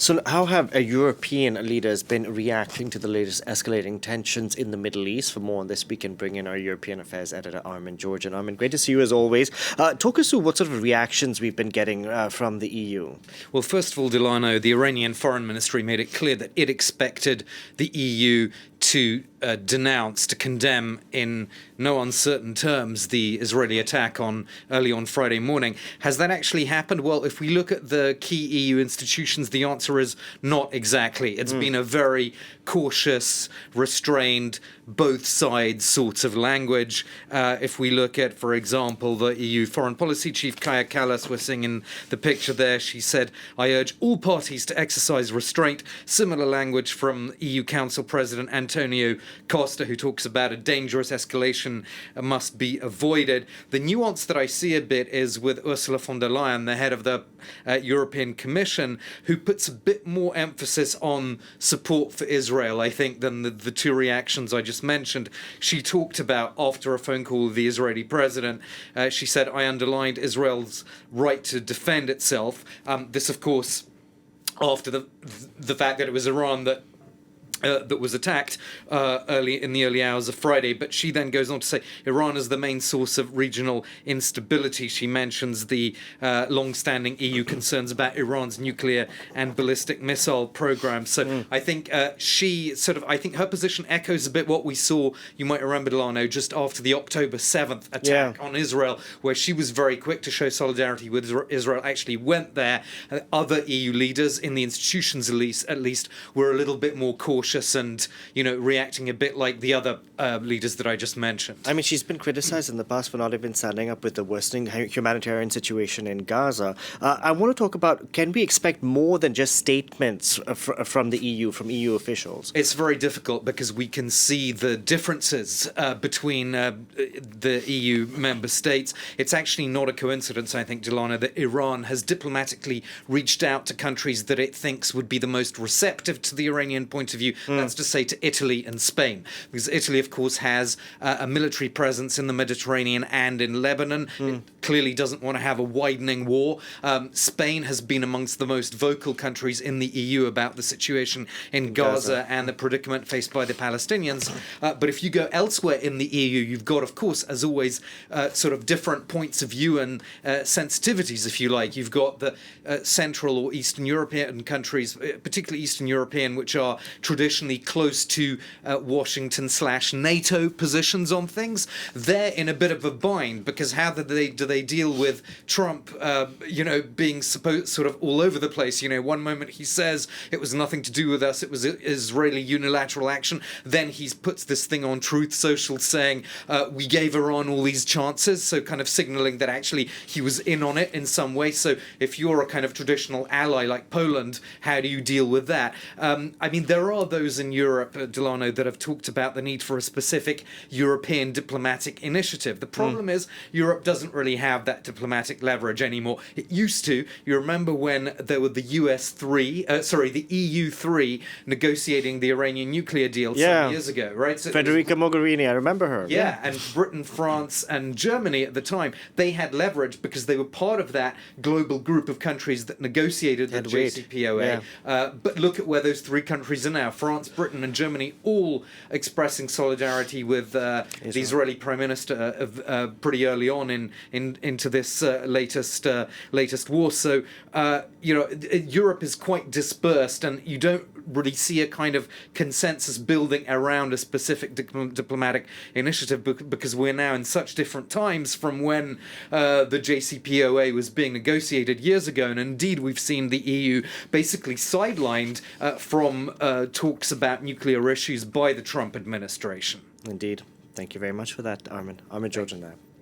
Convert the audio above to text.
So how have European leaders been reacting to the latest escalating tensions in the Middle East? For more on this, we can bring in our European Affairs editor, Armen Georgian. Armen, great to see you as always. Talk us through what sort of reactions we've been getting from the EU. Well, first of all, Delano, the Iranian Foreign Ministry made it clear that it expected the EU to denounce, to condemn in no uncertain terms the Israeli attack early on Friday morning. Has that actually happened? Well, if we look at the key EU institutions, the answer is not exactly. It's been a very cautious, restrained, both sides sorts of language. If we look at, for example, the EU Foreign Policy Chief Kaja Kallas, we're seeing in the picture there, she said, "I urge all parties to exercise restraint." Similar language from EU Council President Antonio Costa, who talks about a dangerous escalation must be avoided. The nuance that I see a bit is with Ursula von der Leyen, the head of the European Commission, who puts a bit more emphasis on support for Israel, I think, than the two reactions I just mentioned. She talked about, after a phone call with the Israeli president, she said, "I underlined Israel's right to defend itself." This, of course, after the fact that it was Iran that was attacked in the early hours of Friday. But she then goes on to say Iran is the main source of regional instability. She mentions the long-standing EU concerns about Iran's nuclear and ballistic missile programs. So I think I think her position echoes a bit what we saw, you might remember, Delano, just after the October 7th attack on Israel, where she was very quick to show solidarity with Israel, actually went there. Other EU leaders in the institutions, at least, were a little bit more cautious and, reacting a bit like the other leaders that I just mentioned. I mean, she's been criticized in the past for not even standing up with the worsening humanitarian situation in Gaza. I want to talk about, can we expect more than just statements from the EU, from EU officials? It's very difficult because we can see the differences between the EU member states. It's actually not a coincidence, I think, Delano, that Iran has diplomatically reached out to countries that it thinks would be the most receptive to the Iranian point of view. That's to say to Italy and Spain, because Italy, of course, has a military presence in the Mediterranean and in Lebanon. It clearly doesn't want to have a widening war. Spain has been amongst the most vocal countries in the EU about the situation in Gaza and the predicament faced by the Palestinians. But if you go elsewhere in the EU, you've got, of course, as always, sort of different points of view and sensitivities, if you like. You've got the Central or Eastern European countries, particularly Eastern European, which are traditionally close to Washington/NATO positions on things. They're in a bit of a bind because how do they deal with Trump, being sort of all over the place? One moment he says it was nothing to do with us, it was Israeli unilateral action. Then he puts this thing on Truth Social saying we gave Iran all these chances, so kind of signaling that actually he was in on it in some way. So if you're a kind of traditional ally like Poland, how do you deal with that? There are those in Europe, Delano, that have talked about the need for a specific European diplomatic initiative. The problem is Europe doesn't really have that diplomatic leverage anymore. It used to. You remember when there were the the EU3 negotiating the Iranian nuclear deal some years ago, right? So Federica Mogherini, I remember her. Yeah, and Britain, France, and Germany at the time, they had leverage because they were part of that global group of countries that negotiated the JCPOA. But look at where those three countries are now. France, Britain, and Germany all expressing solidarity with the Israeli Prime Minister pretty early on into this latest war. So Europe is quite dispersed, and you don't really see a kind of consensus building around a specific diplomatic initiative because we're now in such different times from when the JCPOA was being negotiated years ago. And indeed, we've seen the EU basically sidelined from talks about nuclear issues by the Trump administration. Indeed. Thank you very much for that, Armen. Armen Georgian now.